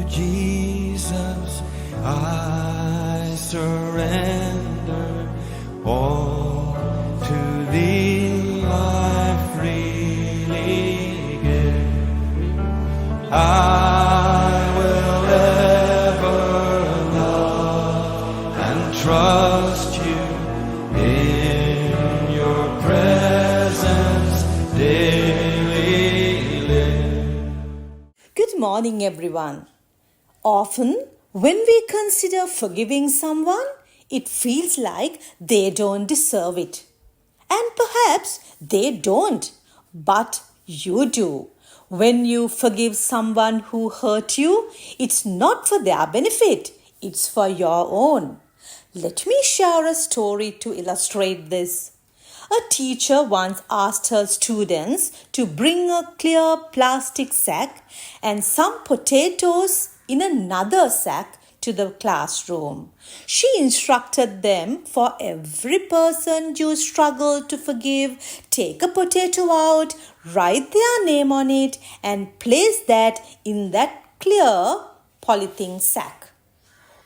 Jesus, I surrender all to Thee, I freely give. I will ever love and trust You in Your presence daily live. Good morning, everyone. Often, when we consider forgiving someone, it feels like they don't deserve it. And perhaps they don't, but you do. When you forgive someone who hurt you, it's not for their benefit, it's for your own. Let me share a story to illustrate this. A teacher once asked her students to bring a clear plastic sack and some potatoes in another sack to the classroom. She instructed them, for every person you struggle to forgive, take a potato out, write their name on it, and place that in that clear polythene sack.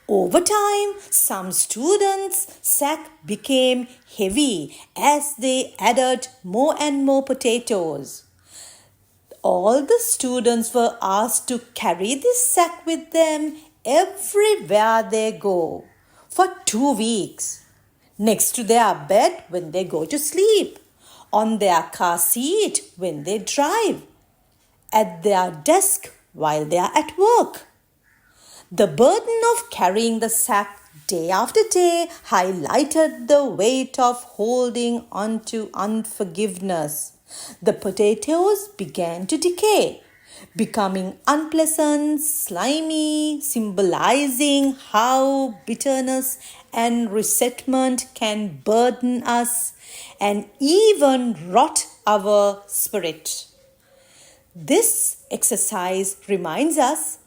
Over time, some students' sack became heavy as they added more and more potatoes. All the students were asked to carry this sack with them everywhere they go for 2 weeks. Next to their bed when they go to sleep, on their car seat when they drive, at their desk while they are at work. The burden of carrying the sack day after day highlighted the weight of holding on to unforgiveness. The potatoes began to decay, becoming unpleasant, slimy, symbolizing how bitterness and resentment can burden us and even rot our spirit. This exercise reminds us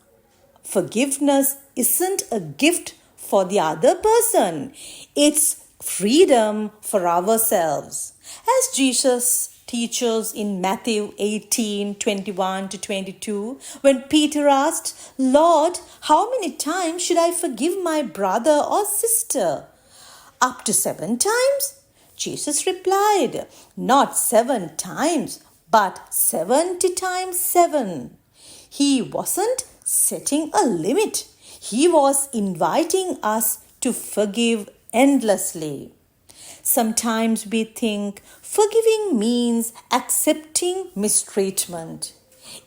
forgiveness isn't a gift for the other person. It's freedom for ourselves. As Jesus teaches in Matthew 18:21-22, when Peter asked, "Lord, how many times should I forgive my brother or sister? Up to 7 times?" Jesus replied, "Not 7 times, but 70 times 7. He wasn't setting a limit. He was inviting us to forgive endlessly. Sometimes we think forgiving means accepting mistreatment.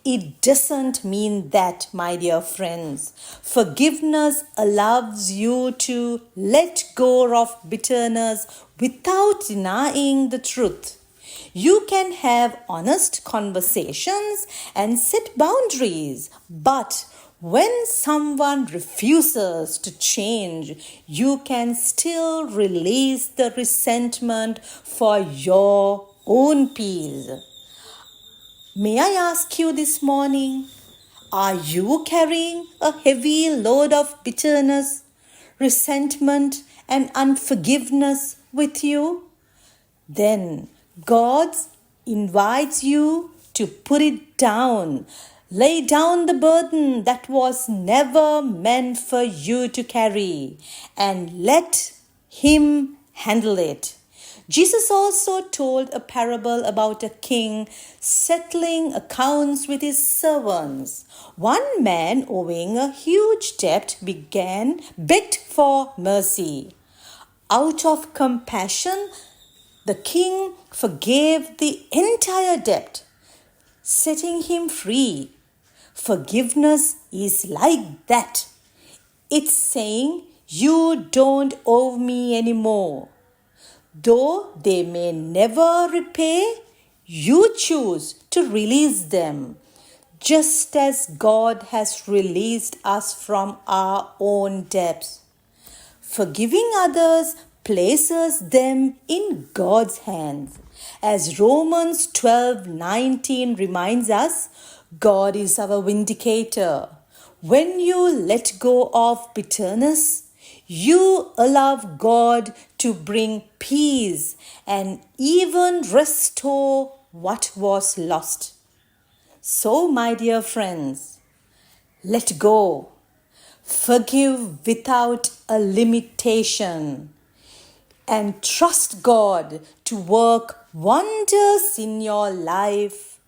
It doesn't mean that, my dear friends. Forgiveness allows you to let go of bitterness without denying the truth. You can have honest conversations and set boundaries, but when someone refuses to change, you can still release the resentment for your own peace. May I ask you this morning, are you carrying a heavy load of bitterness, resentment, and unforgiveness with you? Then God invites you to put it down. Lay down the burden that was never meant for you to carry and let Him handle it. Jesus also told a parable about a king settling accounts with his servants. One man owing a huge debt begged for mercy. Out of compassion, the king forgave the entire debt, setting him free. Forgiveness is like that. It's saying, "You don't owe me anymore." Though they may never repay, you choose to release them, just as God has released us from our own debts. Forgiving others places them in God's hands. As Romans 12:19 reminds us, God is our vindicator. When you let go of bitterness, you allow God to bring peace and even restore what was lost. So, my dear friends, let go. Forgive without a limitation. And trust God to work wonders in your life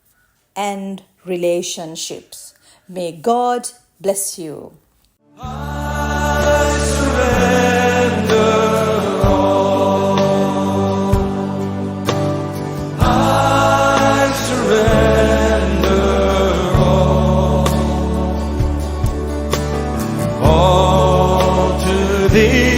and relationships. May God bless you. I surrender all. I surrender all to Thee.